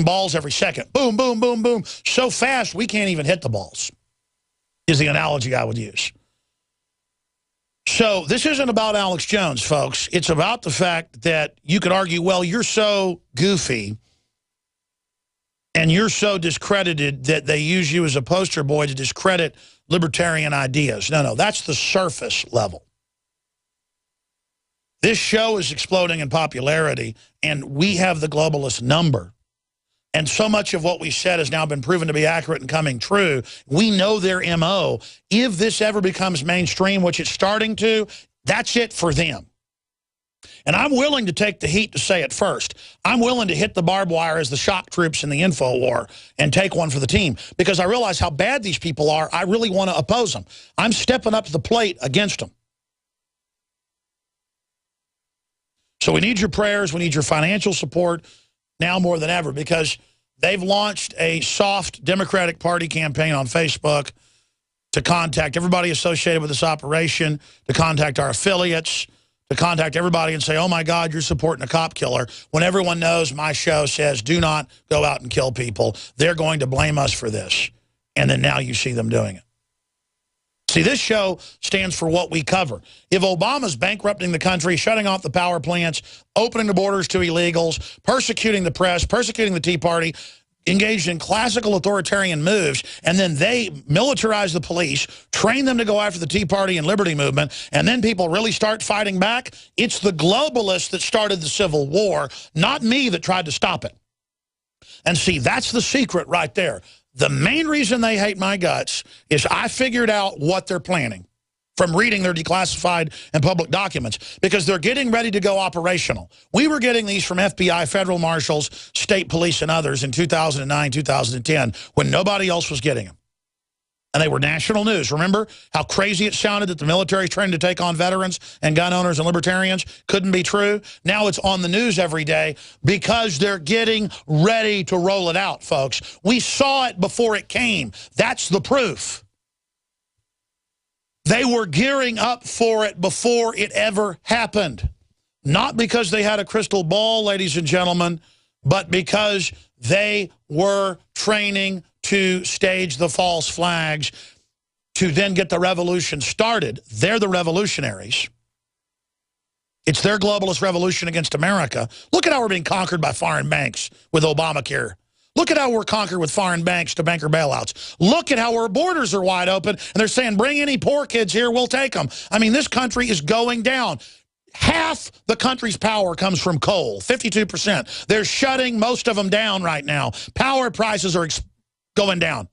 balls every second. Boom, boom, boom, boom. So fast, we can't even hit the balls, is the analogy I would use. So this isn't about Alex Jones, folks. It's about the fact that you could argue, well, you're so goofy and you're so discredited that they use you as a poster boy to discredit libertarian ideas. No, that's the surface level. This show is exploding in popularity, and we have the globalist number. And so much of what we said has now been proven to be accurate and coming true. We know their MO. If this ever becomes mainstream, which it's starting to, that's it for them. And I'm willing to take the heat to say it first. I'm willing to hit the barbed wire as the shock troops in the info war and take one for the team, because I realize how bad these people are. I really want to oppose them. I'm stepping up to the plate against them. So we need your prayers. We need your financial support now more than ever, because they've launched a soft Democratic Party campaign on Facebook to contact everybody associated with this operation, to contact our affiliates, to contact everybody and say, oh, my God, you're supporting a cop killer, when everyone knows my show says do not go out and kill people. They're going to blame us for this. And then now you see them doing it. See, this show stands for what we cover. If Obama's bankrupting the country, shutting off the power plants, opening the borders to illegals, persecuting the press, persecuting the Tea Party, engaged in classical authoritarian moves, and then they militarize the police, train them to go after the Tea Party and Liberty Movement, and then people really start fighting back, it's the globalists that started the Civil War, not me that tried to stop it. And see, that's the secret right there. The main reason they hate my guts is I figured out what they're planning from reading their declassified and public documents, because they're getting ready to go operational. We were getting these from FBI, federal marshals, state police, and others in 2009, 2010, when nobody else was getting them. And they were national news. Remember how crazy it sounded that the military trying to take on veterans and gun owners and libertarians? Couldn't be true. Now it's on the news every day because they're getting ready to roll it out, folks. We saw it before it came. That's the proof. They were gearing up for it before it ever happened. Not because they had a crystal ball, ladies and gentlemen, but because they were training to stage the false flags to then get the revolution started. They're the revolutionaries. It's their globalist revolution against America. Look at how we're being conquered by foreign banks with Obamacare. Look at how we're conquered with foreign banks to banker bailouts. Look at how our borders are wide open, and they're saying, bring any poor kids here, we'll take them. I mean, this country is going down. Half the country's power comes from coal, 52%. They're shutting most of them down right now. Power prices are going down.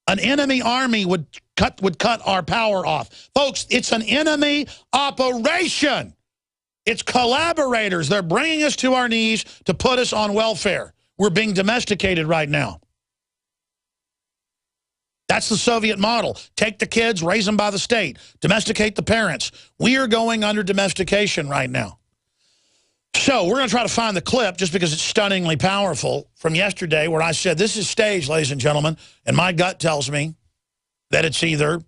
An enemy army would cut our power off. Folks, it's an enemy operation. It's collaborators. They're bringing us to our knees to put us on welfare. We're being domesticated right now. That's the Soviet model. Take the kids, raise them by the state, domesticate the parents. We are going under domestication right now. So we're going to try to find the clip, just because it's stunningly powerful, from yesterday, where I said, this is staged, ladies and gentlemen, and my gut tells me that it's either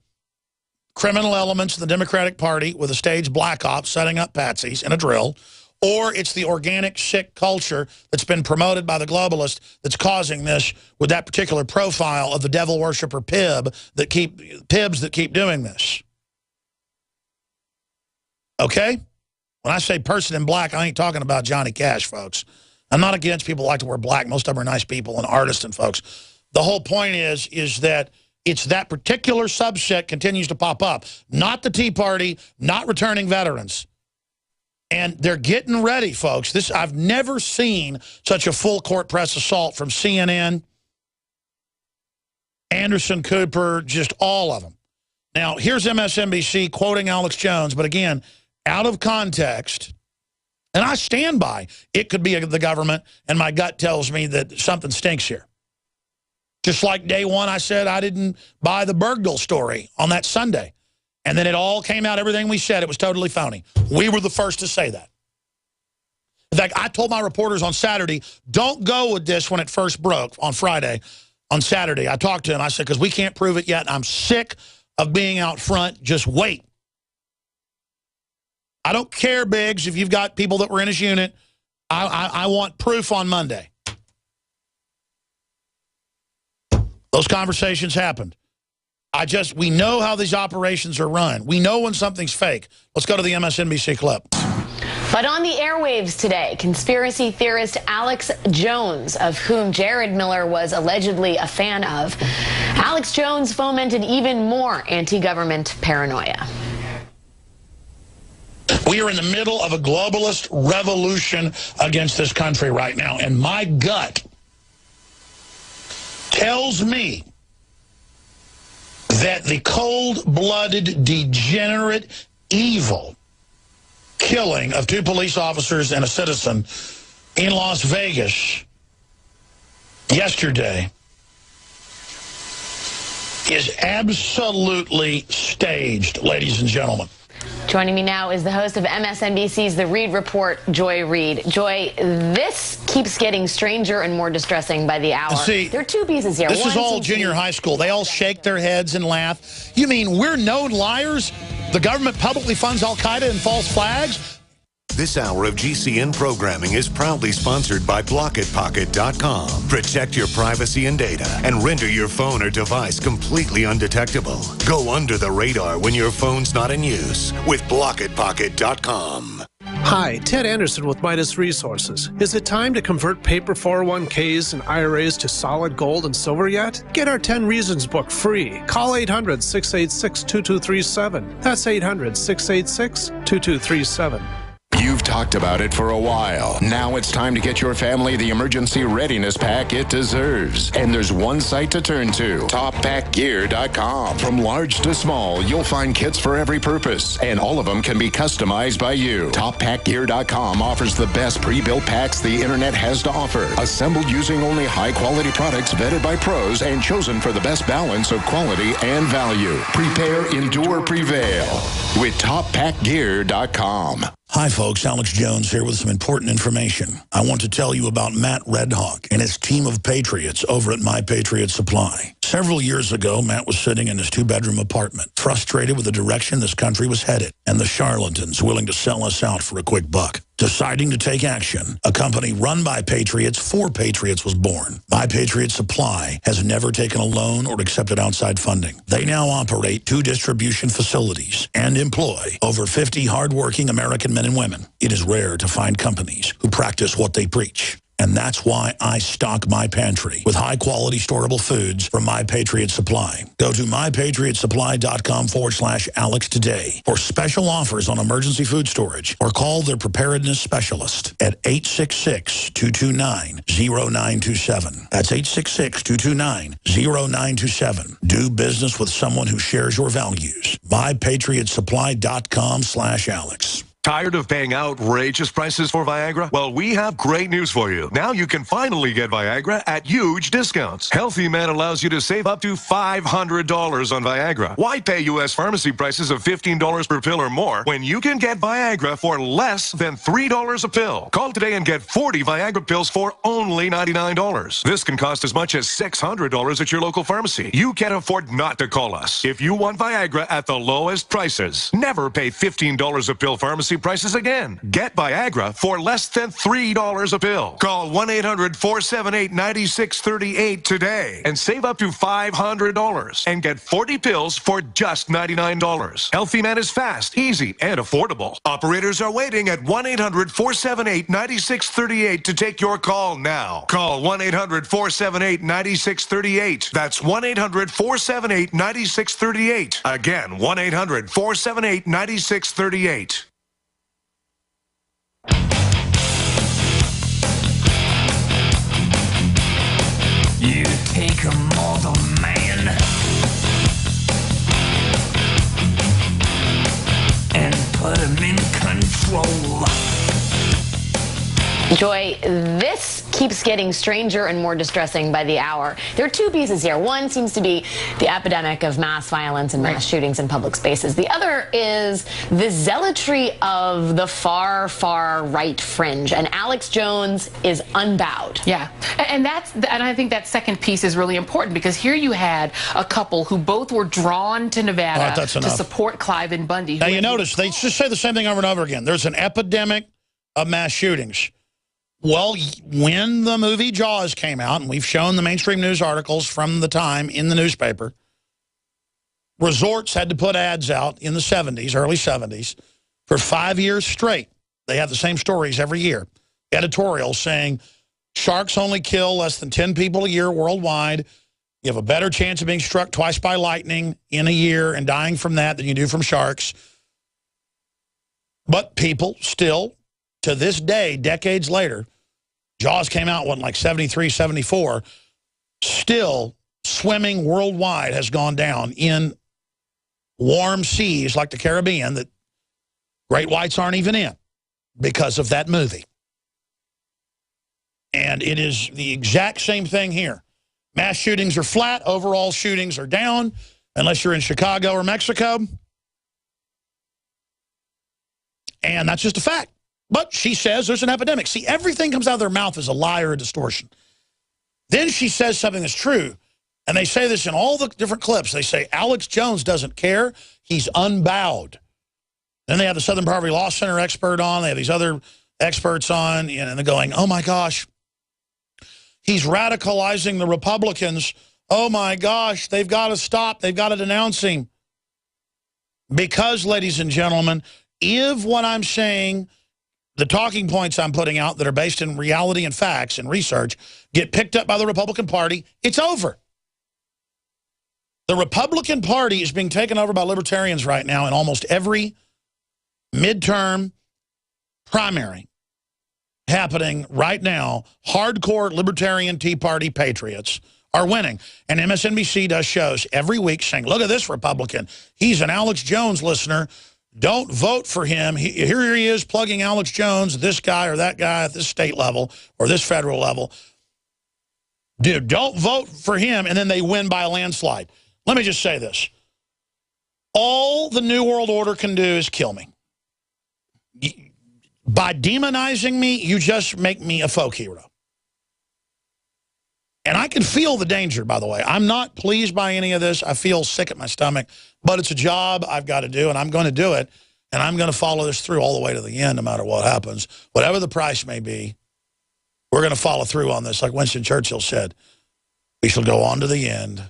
criminal elements in the Democratic Party with a staged black ops setting up patsies and a drill, or it's the organic, sick culture that's been promoted by the globalists that's causing this, with that particular profile of the devil worshiper pibs that keep doing this. Okay? When I say person in black, I ain't talking about Johnny Cash, folks. I'm not against people who like to wear black. Most of them are nice people and artists and folks. The whole point is that it's that particular subset continues to pop up. Not the Tea Party, not returning veterans. And they're getting ready, folks. I've never seen such a full court press assault from CNN, Anderson Cooper, just all of them. Now, here's MSNBC quoting Alex Jones, but again, out of context, and I stand by, it could be the government, and my gut tells me that something stinks here. Just like day one, I said I didn't buy the Bergdahl story on that Sunday. And then it all came out, everything we said, it was totally phony. We were the first to say that. In fact, I told my reporters on Saturday, don't go with this when it first broke on Friday. On Saturday, I talked to him. I said, because we can't prove it yet. And I'm sick of being out front. Just wait. I don't care, Biggs, if you've got people that were in his unit. I want proof on Monday. Those conversations happened. We know how these operations are run. We know when something's fake. Let's go to the MSNBC clip. But on the airwaves today, conspiracy theorist Alex Jones, of whom Jared Miller was allegedly a fan of, Alex Jones fomented even more anti-government paranoia. We are in the middle of a globalist revolution against this country right now, and my gut tells me that the cold-blooded, degenerate, evil killing of 2 police officers and a citizen in Las Vegas yesterday is absolutely staged, ladies and gentlemen. Joining me now is the host of MSNBC's The Reid Report, Joy Reid. Joy, this keeps getting stranger and more distressing by the hour. See, there are 2 pieces here. This is all junior high school. They all shake their heads and laugh. You mean we're known liars? The government publicly funds Al-Qaeda and false flags? This hour of GCN programming is proudly sponsored by BlockitPocket.com. Protect your privacy and data and render your phone or device completely undetectable. Go under the radar when your phone's not in use with BlockitPocket.com. Hi, Ted Anderson with Midas Resources. Is it time to convert paper 401ks and IRAs to solid gold and silver yet? Get our 10 Reasons book free. Call 800-686-2237. That's 800-686-2237. You've talked about it for a while. Now it's time to get your family the emergency readiness pack it deserves. And there's one site to turn to, TopPackGear.com. From large to small, you'll find kits for every purpose, and all of them can be customized by you. TopPackGear.com offers the best pre-built packs the internet has to offer, assembled using only high-quality products vetted by pros and chosen for the best balance of quality and value. Prepare, endure, prevail with TopPackGear.com. Hi, folks. Alex Jones here with some important information. I want to tell you about Matt Redhawk and his team of patriots over at My Patriot Supply. Several years ago, Matt was sitting in his 2-bedroom apartment, frustrated with the direction this country was headed and the charlatans willing to sell us out for a quick buck. Deciding to take action, a company run by patriots for patriots was born. My Patriot Supply has never taken a loan or accepted outside funding. They now operate 2 distribution facilities and employ over 50 hardworking American men and women. It is rare to find companies who practice what they preach. And that's why I stock my pantry with high-quality storable foods from My Patriot Supply. Go to mypatriotsupply.com/Alex today for special offers on emergency food storage, or call their preparedness specialist at 866-229-0927. That's 866-229-0927. Do business with someone who shares your values. mypatriotsupply.com/Alex. Tired of paying outrageous prices for Viagra? Well, we have great news for you. Now you can finally get Viagra at huge discounts. Healthy Man allows you to save up to $500 on Viagra. Why pay U.S. pharmacy prices of $15 per pill or more when you can get Viagra for less than $3 a pill? Call today and get 40 Viagra pills for only $99. This can cost as much as $600 at your local pharmacy. You can't afford not to call us. If you want Viagra at the lowest prices, never pay $15 a pill pharmacy prices again. Get Viagra for less than $3 a pill. Call 1-800-478-9638 today and save up to $500 and get 40 pills for just $99. Healthy Man is fast, easy, and affordable. Operators are waiting at 1-800-478-9638 to take your call now. Call 1-800-478-9638. That's 1-800-478-9638. Again, 1-800-478-9638. You take a mortal man and put him in control. Joy, this keeps getting stranger and more distressing by the hour. There are 2 pieces here. One seems to be the epidemic of mass violence and mass shootings in public spaces. The other is the zealotry of the far, far right fringe. And Alex Jones is unbowed. Yeah, and I think that second piece is really important, because here you had a couple who both were drawn to Nevada to support Cliven Bundy. Now you notice they just say the same thing over and over again. There's an epidemic of mass shootings. Well, when the movie Jaws came out, and we've shown the mainstream news articles from the time in the newspaper, resorts had to put ads out in the 70s, early 70s, for 5 years straight. They had the same stories every year. Editorials saying, sharks only kill less than 10 people a year worldwide. You have a better chance of being struck twice by lightning in a year and dying from that than you do from sharks. But people still, to this day, decades later, Jaws came out, what, like 73, 74, still swimming worldwide has gone down in warm seas like the Caribbean that great whites aren't even in because of that movie. And it is the exact same thing here. Mass shootings are flat. Overall shootings are down, unless you're in Chicago or Mexico. And that's just a fact. But she says there's an epidemic. See, everything comes out of their mouth as a lie or a distortion. Then she says something that's true. And they say this in all the different clips. They say, Alex Jones doesn't care. He's unbowed. Then they have the Southern Poverty Law Center expert on. They have these other experts on. And they're going, oh, my gosh. He's radicalizing the Republicans. Oh, my gosh. They've got to stop. They've got to denounce him. Because, ladies and gentlemen, if what I'm saying, the talking points I'm putting out that are based in reality and facts and research get picked up by the Republican Party, it's over. The Republican Party is being taken over by libertarians right now in almost every midterm primary happening right now. Hardcore libertarian Tea Party patriots are winning. And MSNBC does shows every week saying, look at this Republican. He's an Alex Jones listener. Don't vote for him. Here he is plugging Alex Jones, this guy or that guy at this state level or this federal level. Dude, don't vote for him, and then they win by a landslide. Let me just say this. All the New World Order can do is kill me. By demonizing me, you just make me a folk hero. And I can feel the danger, by the way. I'm not pleased by any of this. I feel sick at my stomach. But it's a job I've got to do, and I'm going to do it. And I'm going to follow this through all the way to the end, no matter what happens. Whatever the price may be, we're going to follow through on this. Like Winston Churchill said, we shall go on to the end.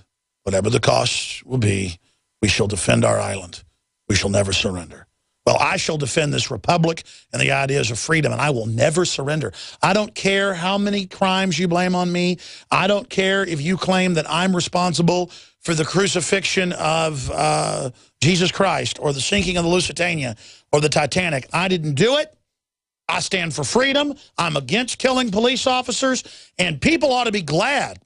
Whatever the cost will be, we shall defend our island. We shall never surrender. Well, I shall defend this republic and the ideas of freedom, and I will never surrender. I don't care how many crimes you blame on me. I don't care if you claim that I'm responsible for the crucifixion of Jesus Christ or the sinking of the Lusitania or the Titanic. I didn't do it. I stand for freedom. I'm against killing police officers, and people ought to be glad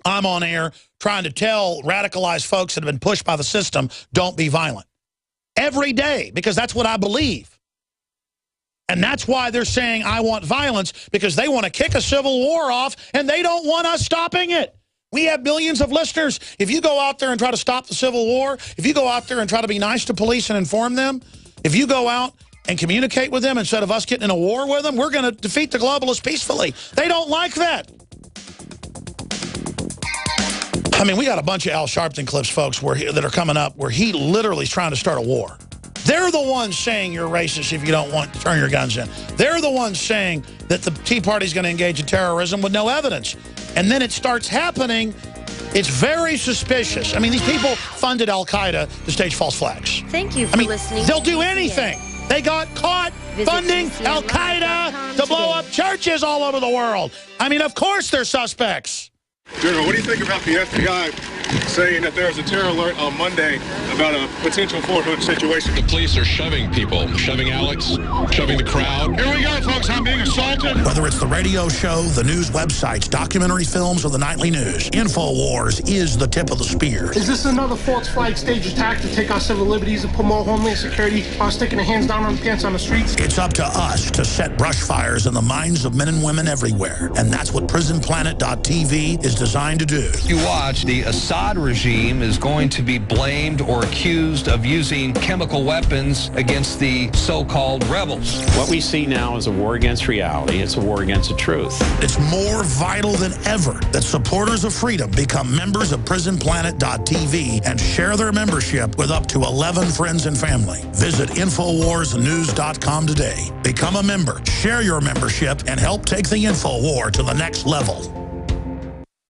I'm on air trying to tell radicalized folks that have been pushed by the system, don't be violent. Every day, because that's what I believe. And that's why they're saying I want violence, because they want to kick a civil war off, and they don't want us stopping it. We have millions of listeners. If you go out there and try to stop the Civil War, if you go out there and try to be nice to police and inform them, if you go out and communicate with them instead of us getting in a war with them, we're going to defeat the globalists peacefully. They don't like that. I mean, we got a bunch of Al Sharpton clips, folks, that are coming up where he literally is trying to start a war. They're the ones saying you're racist if you don't want to turn your guns in. They're the ones saying that the Tea Party is going to engage in terrorism with no evidence. And then it starts happening. It's very suspicious. I mean, these people funded Al-Qaeda to stage false flags. Thank you for listening. They'll do anything. They got caught funding Al-Qaeda to blow up churches all over the world. I mean, of course they're suspects. General, what do you think about the FBI saying that there was a terror alert on Monday about a potential Fort Hood situation? The police are shoving people, shoving Alex, shoving the crowd. Here we go, folks. I'm being assaulted. Whether it's the radio show, the news websites, documentary films, or the nightly news, InfoWars is the tip of the spear. Is this another false flag stage attack to take our civil liberties and put more homeland security sticking their hands down on the pants on the streets? It's up to us to set brush fires in the minds of men and women everywhere. And that's what PrisonPlanet.tv is designed to do. You watch the assault Assad regime is going to be blamed or accused of using chemical weapons against the so-called rebels. What we see now is a war against reality. It's a war against the truth. It's more vital than ever that supporters of freedom become members of PrisonPlanet.tv and share their membership with up to 11 friends and family. Visit InfoWarsNews.com today. Become a member, share your membership, and help take the InfoWar to the next level.